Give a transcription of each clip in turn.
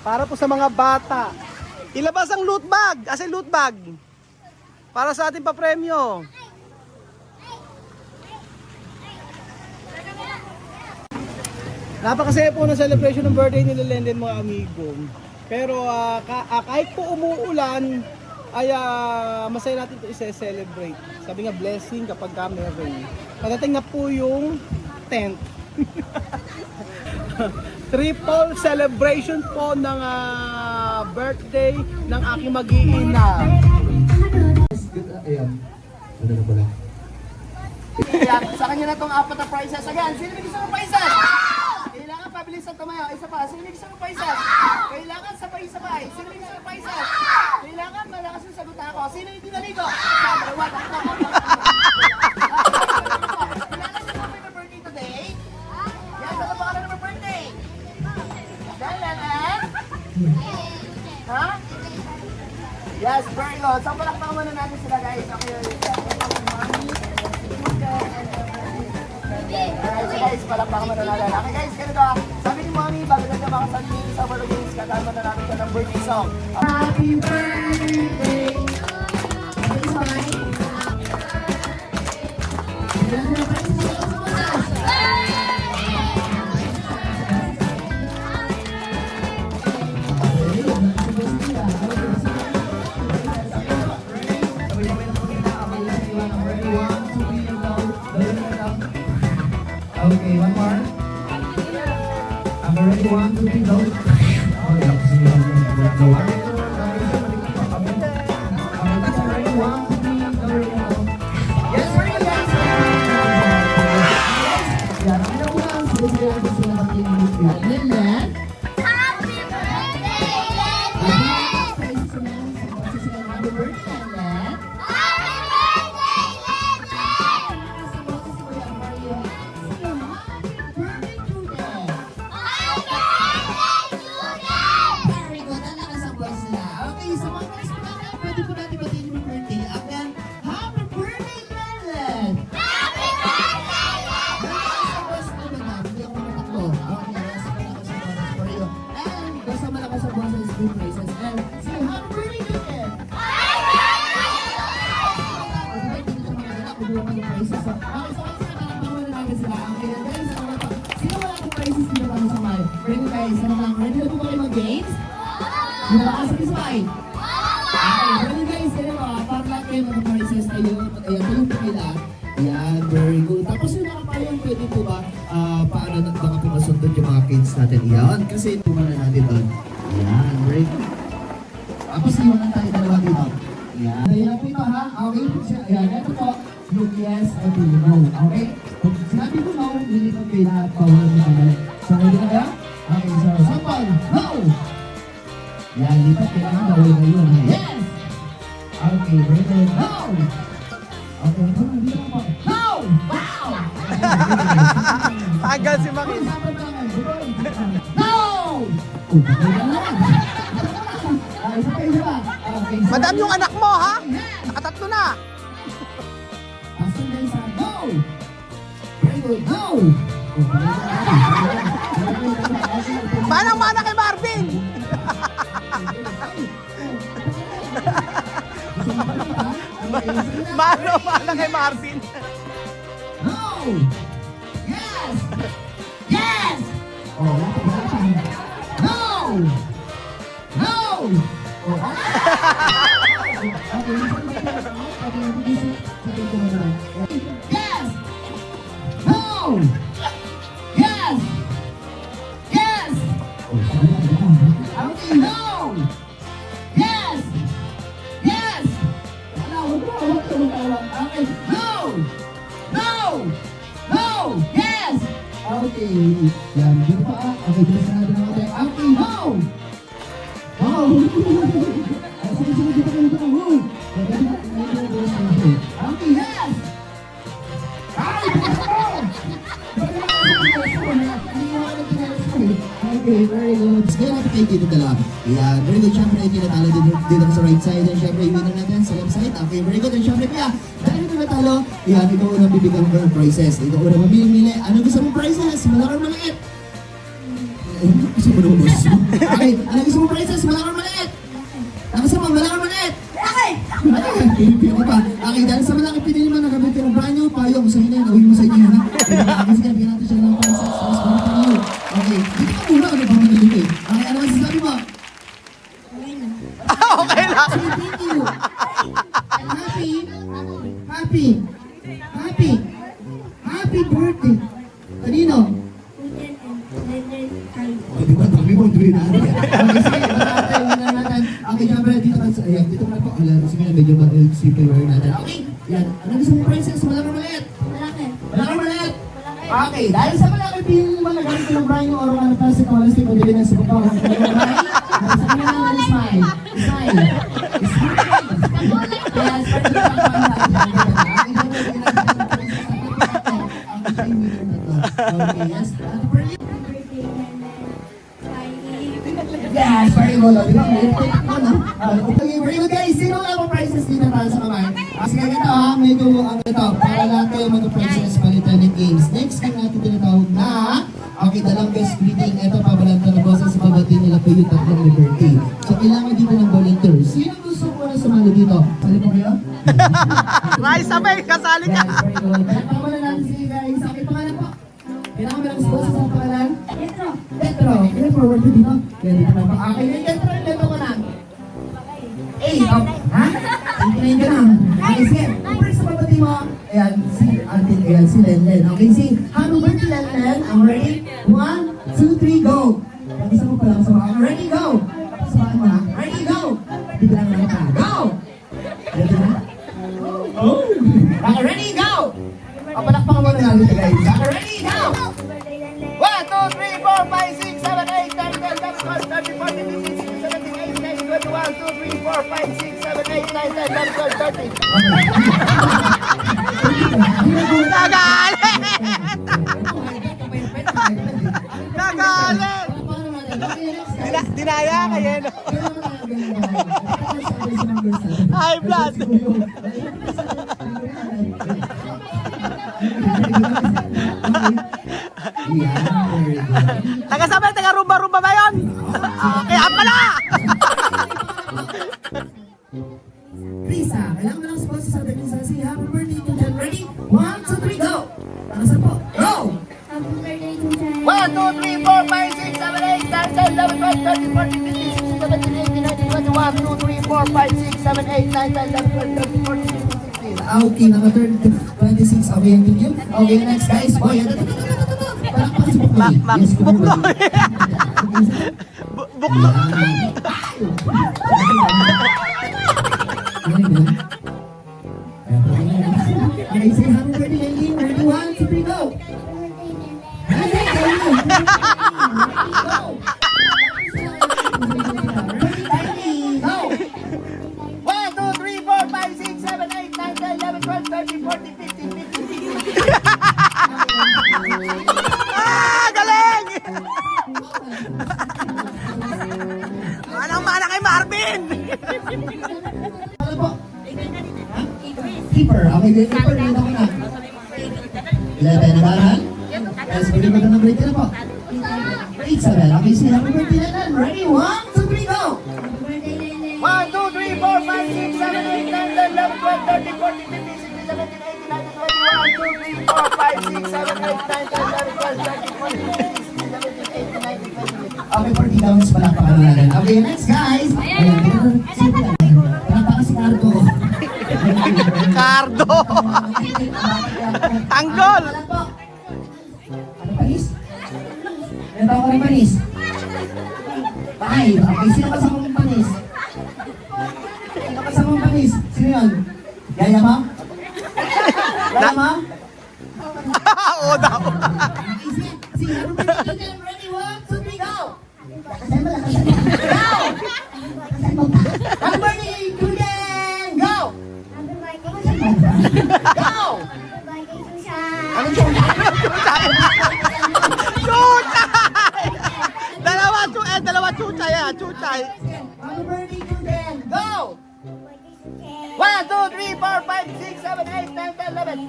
Para po sa mga bata. Ilabas ang loot bag. As in loot bag. Para sa ating papremyo. Napakasaya po ng celebration ng birthday ni Lenden mga amigo. Pero kahit po umuulan, ay masaya natin ito i-celebrate. Sabi nga blessing kapag ka meron. Padating na po yung tent. Triple celebration po ng birthday ng aking mag-iina. Ayan. Ano na pala? Yan, sa kanya na tong 4 na prizes. Again, sino may gusto ng prizes? Kailangan pabilisan tumayo. Isa pa, sino may gusto ng prizes? Kailangan sabay-sabay. Sino may gusto ng prizes? Kailangan malakas yung sagot ako. Sino hindi naligo? Sabi, what? Kailangan sa mga may birthday today? Yan, sa pa ka na ng birthday? Kailangan? Ha? Yes, very good. So, palakpakan muna natin sila guys. Okay, alright, so guys, palakpakan muna natin. Okay guys, ganito. Sabi ni Mommy, bago na naman sa Summer Games, kakanta na namin siya ng birthday song. Happy birthday! Okay, one more. I'm ready, 1, 2, 3, go. Oh, yeah, kasi yung go. Ready, 1, 2, 3, go. Yes, very good guys! Yan, ang ilang lang. Sige, gusto na mag-inig. Lilian. Happy birthday, Lenlen! Happy birthday, Lenlen! Very good, ang lakas ang voice nila. Okay, sa mga kaspilangin, pwede po natin batiin yung birthday. Again, happy birthday, Lenlen! Happy birthday, Lenlen! Sa voice ko na, hindi ako matakbo. Okay, yes, malakas ang bonus for you. And, basta malakas ang bonus is good places. And, say, happy birthday, Lenlen! Ready guys, ano lang? Ready na po ba kayo mag-games? Di ba kasabay-sabay? Okay, ready guys, kaya mo, para lang kayo mag-prizes tayo. Ayan, tayo po nila. Ayan, very good. Tapos yung mga payong pwede po ba, paano na baka po masundot yung mga kids natin? Ayan, kasi tumana natin doon. Ayan, very good. Tapos iwanan tayo dalawa dito. Ayan. Ayan po ito ha. Okay po siya. Ayan, ito po. Yung yes at yung no. Okay? Pag sinabi ko no, lilipag kayo lahat. Power mo naman. So, ready na kaya? Okay, so, sample. No! Yan, lipat kailangan bawal na yun. Yes! Okay, very good. No! Okay, ito na. Dito po. No! Wow! Tagal si Makis. No! Oh, okay na lang. Isa pa, isa pa. Okay, so, Madam yung anak mo ha? Nakatatlo na. Asan na isa? No! Very good. No! Manang-mana kay Marvin. Mana kay Marvin. No! Yes! Yes! Oh, no! No! Oh, yes! No! Yes! Yes! Okay, no! Yes! Yes! Okay, no! No! No! Yes! Okay. Yan, dito pa. Okay, bilis na natin ang konti. Okay, no! Wow! Sige, dito ka. Wow! Okay, yes! Ay! Okay, very good. Kaya natin kayo dito dalawa. Yeah, very good. Siyempre, tinatalo dito sa right side. And siyempre, winner natin sa left side. Okay, very good. And siyempre, kaya, dahil ito natalo, yeah, ikaw unang bibigyan mo ng prizes. Ikaw unang mamili. Ano gusto mong prizes? Malaki o maliit? Gusto mo naman boss? Okay, ano gusto mong prizes? Malaki o maliit? Ano gusto mo? Malaki o maliit? Okay! Pinipili pa. Okay, dahil sa malaki pinili mo, nagamit ka ng brand new payong. Sa inyo, nawin mo sa inyo, ha? Kasi kaya, bigyan natin siya ng prizes. Mas para pa niyo. Okay, dito ka muna. Ano ba mga nalito? Okay, ano ang sasabi mo? Okay lang. Say thank you. Happy birthday. Kanino? Di ba, dami mo, dami na. Okay, sige, wala natin. Okay, syempre, dito ka sa, ayan, dito ka po. Sige na, medyo mag-sleeper natin. Okay, yan. Ano gusto mo, princess? Malaki o maliit? Malaki o maliit? Okay, dahil sa malaki pinili mo, nagamit ko ng brand new oro ano plastic o plastic o dili ng sa baba. Sa kanya lang ng smile. Smile. Yes, okay, yes. Yes, very good. Di ba? Okay, very good guys. Sino nga po prizes dito para sa kamay? Kasi kaya ito ha, medyo ito, para natin mag-prizes palitan ng games. Next game natin tinatawag na, okay, the longest greeting. Ito, pabalanta na boses sa babati nila po yung tatlong liberty. So, kailangan dito ng volunteers. Sino gusto ko na sumali dito? Sali po kayo? Ay, sabay, kasali ka. Yes, very good. Pagpapala natin si guys. Okay, pangalan po. Kailangan mo lang boses sa pangalan? Tetro. Okay, forward ko dito. Yan, dito na po. Okay, yung Tetro, dito ko na. Eh, ha? Tingnan ka na. Okay, sige. First sa babati mo, ayan, si Lenlen. Okay, si happy birthday, Lenlen. I'm ready. 1, 2, 3, go. Isa mo pala sa mga. Ready, go. Sabahan mo ha. Ready, go. Biglang na ka. Go. Ready na? Oh. Okay, ready, go. Palakpakan mo na natin ito, guys. Okay, ready, go. 1, 2, 3, 4, 5, 6, 7, 8, 9, 10, 11, 12, 13, 14, 15, 16, 17, 18, 19, 20, 1, 2, 3, 4, 5, 6, 7, 8, 9, 10, 11, 12, 13. Nagalit! Nagalit! Dinaya kayo, no? High blood! Taga-sabay, taga-rumba-rumba ba yun? Kaya pala! Risa, kailangan mo lang sponsor sa Denisa. Say happy birthday to Jen. Ready? 1, 2, 3, go! Nakasan po? Go! 1, 2, 3, 4, 5, 6, 7, 8, 9, 10, 11, 12, 13, 14, 15, 16, 17, 18, 19, 20, 1, 2, 3, 4, 5, 6, 7, 8, 9, 10, 11, 12, 13, 14, 15, 16. Okay, naka-turn 26. Okay, yung video. Okay, next guys. Oh, yan. Palakpakan si Buknoy. Yes, Buknoy. Buknoy. Okay, say happy birthday, Lenny. Ready, 1, 2, 3, go! Ready, go! Ready, go! 1, 2, 3, 4, 5, 6, 7, 8, 9, 10, 11, 12, 13, 14, 15, 16. Galing! Manang-mana kay Marvin! Ano po? Keeper. Okay, keeper. Dito ko na. Ilan tayo nag-aaral? Yes, pwede ba ng break na po? 8-7. Okay, say happy birthday, Lennon. Ready? 1, 2, 3, go! 1, 2, 3, 4, 5, 6, 7, 8, 9, 10, 11, 12, 13, 14, 15, 16, 17, 18, 19, 20, 1, 2, 3, 4, 5, 6, 7, 8, 9, 10, 11, 12, 13, 14, 15, 16, 17, 18, 19, 20. Okay, 40 downs pala pa natin. Okay, next guys. Ayan, palakpakan si Cardo. Cardo! Tanggol! Ano po? Ano, panis? Ano tawag ka ng panis? Five. Okay, sino kasama mong panis? Sino kasama mong panis? Sino yun? Yaya mo? Yaya mo? Oo daw. Okay, sige. Sige, ready, 1, 2, 3, go! Lakasan mo, lakasan mo. Go! Lakasan mo pa. Happy birthday, Julian! Go! Happy birthday, Go! Happy birthday, Susan! Anong chucha? Chuchay! Dalawa chuchay ah, chuchay. Happy birthday, Julian! Go! Birthday, Susan! 1, 2, 3, 4, 5, 6, 7, 8, 9, 10, 11.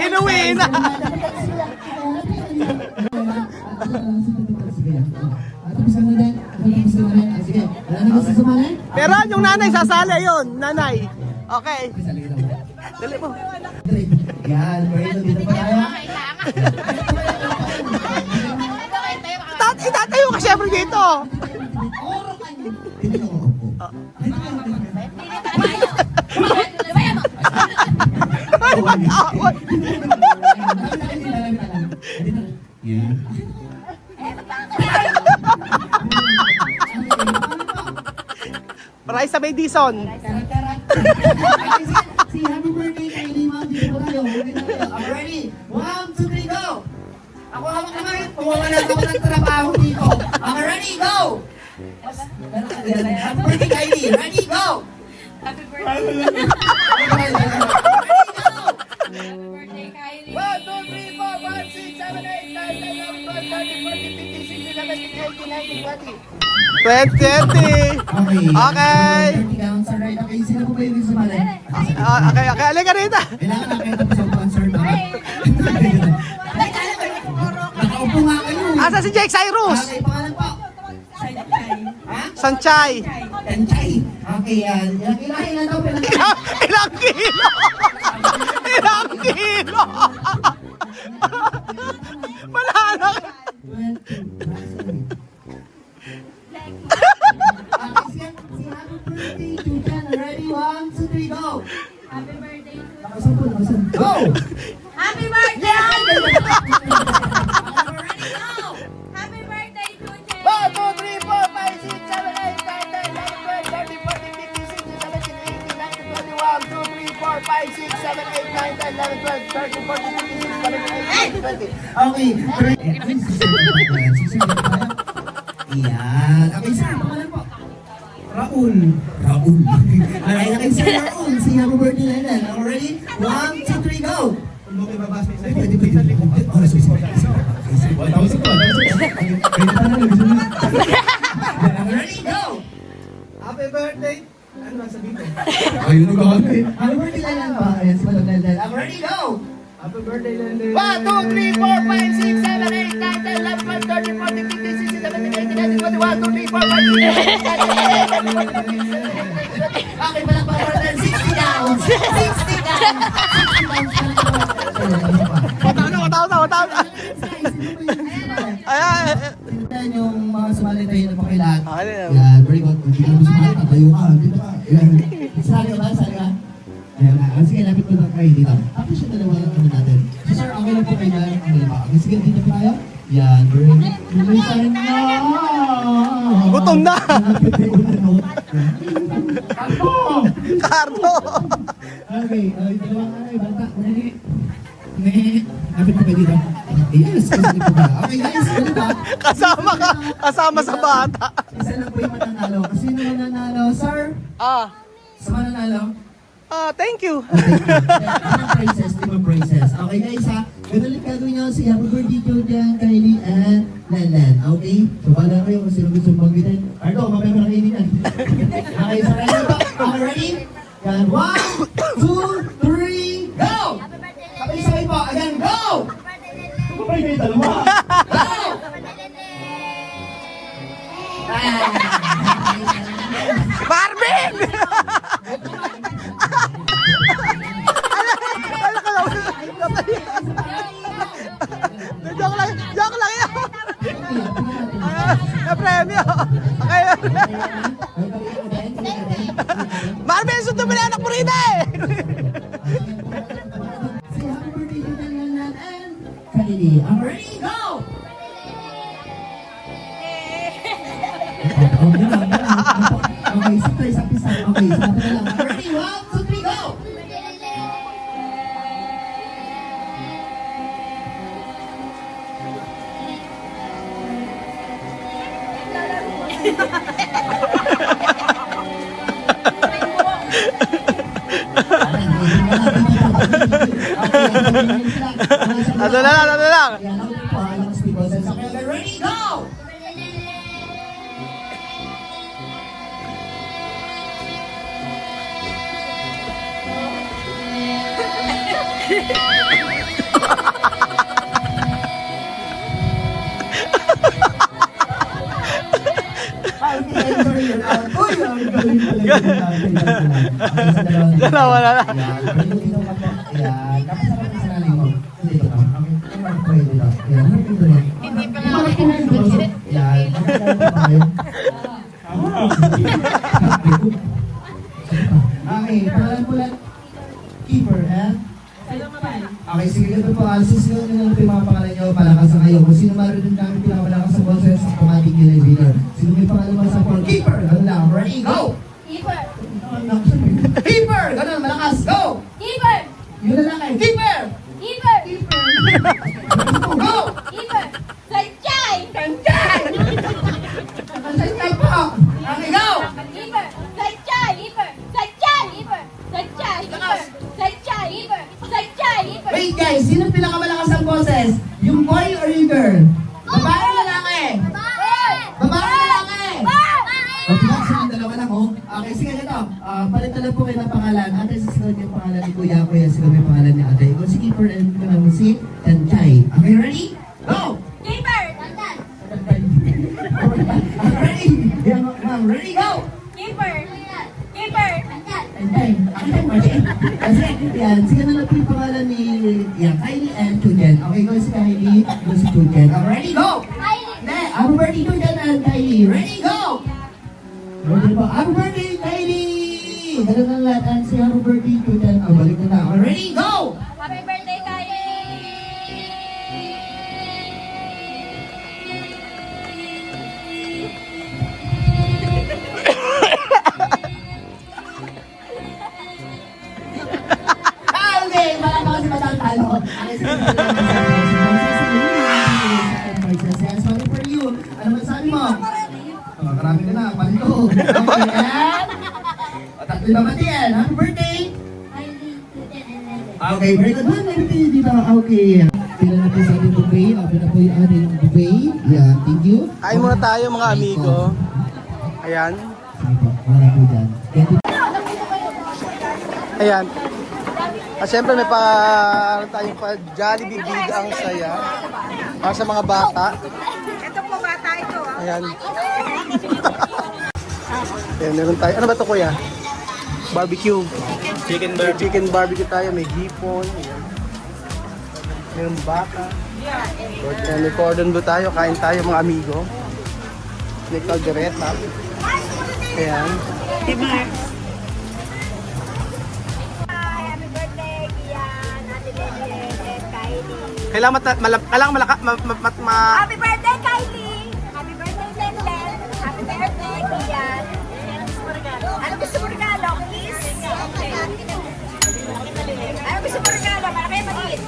Inuwi na. Pero yung nanay sasali yun, nanay. Okay. Dali mo. Yan, Marino, dito pa tayo. Itatayo ka syempre dito. Dito ka uupo. Ay, matawad. Yan. Maray sa May Dison. Si happy birthday kay Lima, dito pa tayo. I'm ready. 1, 2, 3, go! Ako hawak naman. Pumawala ako ng trabaho dito. I'm ready, go! Happy birthday kay Lee. Ready, go! Happy birthday. Ready, go! Happy birthday, Kylie. 1, 2, 3, 4, 5, 6, 7, 8, 9, 10, 11, 12, 13, 14, 15, 16, 17, 18, 19, 20. 2020. Okay. Okay. 30 counts. Alright, okay. Sino po ba yung sumali? Okay, alika rito. Kailangan na kayo tapos ang concert na. Nakaupo nga kayo. Asa si Jake Cyrus? Okay, pangalan po. Ha? Sanchay. Tanchay. Okay, yan. Ilan daw pinag- Ilang kilo? Ilang kilo? Wala na. Si happy birthday to Jan. Ready? 1, 2, 3, go! Happy birthday. Lakasan po, lakasan. Go! Happy birthday! Happy birthday, Tuche! 1, 2, 3, 4, 5, 6, 7, 8, 9, 10, 11, 12, 13, 14, 15, 16, 17, 18, 19, 20, 1, 2, 3, 4, 5, 6, 7, 8, 9, 10, 11, 12, 13, 14, 15, 16, 17, 18, 19, 20. Okay. Ayan. Okay, sir. Pangalan po. Raul. Raul. Alright, okay, sir Raul. Si happy birthday na yan. Are ready? 1, 2, 3, go! Pwede. Oh, sige. 1,000 po. Ready, go! Happy birthday. Ano ba sabihin ko? Ayun na kami. Happy birthday na yan ba? Ayan, si Madam Lendel. I'm ready, go! Happy birthday, Lende. 1, 2, 3, 4, 5, 6, 7, 8, 9, 10, 11, 12, 13, 14, 15, 16, 17, 18, 19, 20, 1, 2, 3, 4, 5, 6, 7, 8, 9, 10, 11, 12, 13, 14, 15, 16, 17, 18, 19, 20. Okay, palang pa more than 60 downs. 60 downs. Wataw na. Ayan. Tingnan yung mga sumali tayo na pakilahat. Ayan. Yan, very good. Kung hindi ka mo sumali, tatayo ka. Dito ka. Ayan. Sali ka ba? Sali ka? Ayan na. Sige, lapit ko na kayo dito. Tapos yung dalawa lang ano natin. So, sir, okay lang po kayo na. Okay lang ba? Okay, sige, dito po tayo. Yan, very good. Bilisan na. Gutom na. Lapit na yung note. Ako! Cardo. Okay, dalawang bata. Lapit ko kayo dito. Yes, kasi po ba? Okay guys, ganito ba? Kasama sa bata. Isa lang po yung mananalo. Kasi yung mananalo, sir, sa mananalo, Thank you. limang praises. Okay guys ha, ganun lang gagawin nyo si happy birthday to Jan, Kylie, and Lenlen. Okay? So bala kayo kung sino gusto magbitin. Ardo, mamaya mo na kainin yan. Okay, so ready ba? Okay, ready? Yan, 1, 2, 3, go! Kapag sabay po, again, go! Kapag kayo dalawa. Go! Marvin! Joke lang yun. Na-premyo. Okay. Marvin, sundo mo na anak mo rin eh. Say happy birthday to Lenlen and Kylie. I'm ready, go! Okay, isa. Okay, isa na lang. Ready, 1, 2, 3, go! Ano na lang, ano lang. Yan ang po ang speed boses. Okay, ready, go! Dalawa na lang. Okay, pangalan po lang. Keeper, ha? Okay, sige ganito po. Susunod nyo lang po yung mga pangalan nyo. Palakasan kayo. Kung sino maroon namin pinapalakas sa boses, automatic yun ang winner. Sino may pangalan mo sa for keeper? Ganun lang. Ready, go! Keeper. Keeper! Ganun, malakas, go! Keeper. Yun na lang kayo. Keeper! Keeper. Go! Keeper. Sanchay. Say po! Okay, go! Keeper. Sanchay. Keeper. Sanchay. Keeper. Sanchay. Keeper. Sanchay. Keeper. Sanchay. Keeper. Wait guys, sino pinakamalakas ang boses? Yung boy or yung girl? Babae o lalaki? Babae o lalaki? Okay, sige, dalawa lang oh. Okay, sige nito. Palitan lang po kayo ng pangalan. Ate, susunod yung pangalan ni Kuya. Kuya, sino may pangalan ni Ate? Ikaw si Keeper and ikaw naman si Tanchay. Okay, ready? Go! Keeper. Ready? Yeah, ma'am. Ready, go! Keeper. Keeper. Tanchay. Kasi, yan. Sige na lang po yung pangalan ni Kylie and Chujen. Okay, go si Kylie. Go si Chujen. Okay, ready? Go! Hindi, happy birthday Chujen and Kylie. Ready, go! Ready po. Happy birthday, Kylie! Ganun lang lahat. Si happy birthday Chujen. Balik na na. Okay, ready, go! Happy birthday, Kylie. Okay, malama kasi matatalo. Okay, sige. Sorry for you. Ano masabi mo? Marami ka na. Palito. Okay, and... Tatlo naman yan. Happy birthday! Okay, very good. Happy birthday dito. Okay. Pila na po sa ating buffet. Open na po yung ating buffet. Yeah, thank you. Kain muna tayo mga amigo. Ayan. Sige po, wala po dyan. Thank you. Ayan. At syempre may tayong pa Jollibee Big ang saya. Para sa mga bata. Ito po bata ito. Ayan. Ayan, meron tayo. Ano ba ito kuya? Barbecue. Chicken barbecue tayo. May hipon. Ayan. Meron baka. Ayan, may cordon bleu tayo. Kain tayo mga amigo. May caldereta. Ayan. Happy birthday, Kian. Happy birthday, Kylie. Kailangan Happy birthday, Kylie! Happy birthday, Lenlen! Happy birthday, Kian! Ano gusto mo regalo? Kiss? Ano gusto mo regalo? Malaki, maliit?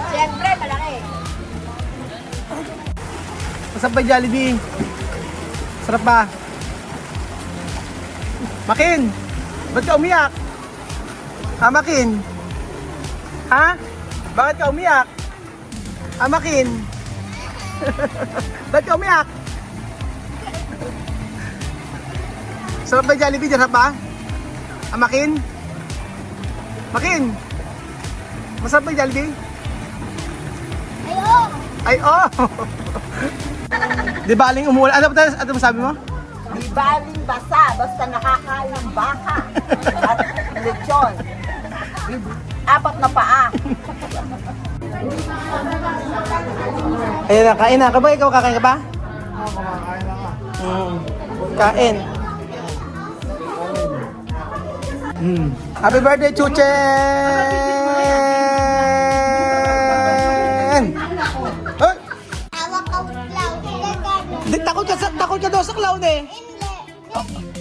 Siyempre, malaki. Masarap ba yung Jollibee? Sarap ba? Makin! Ba't ka umiyak? Ha, Makin? Ha? Bakit ka umiyak? Ha, Makin? Ba't ka umiyak? Sarap ba yung Jollibee? Sarap ba? Ha, Makin? Makin? Masarap ba yung Jollibee? Ay, oh! Di baling umuulan. Ano sabi mo? Di baling basa, basta nakakain ng baka at lechon. 4 na paa. Ayan na, kain na. Kabay, ikaw kakain ka ba? Oo, kumakain na ka. Kain. Happy birthday, Chuchen! Ay! Hawak ka cloud. Takot ka daw sa clown eh. Hindi.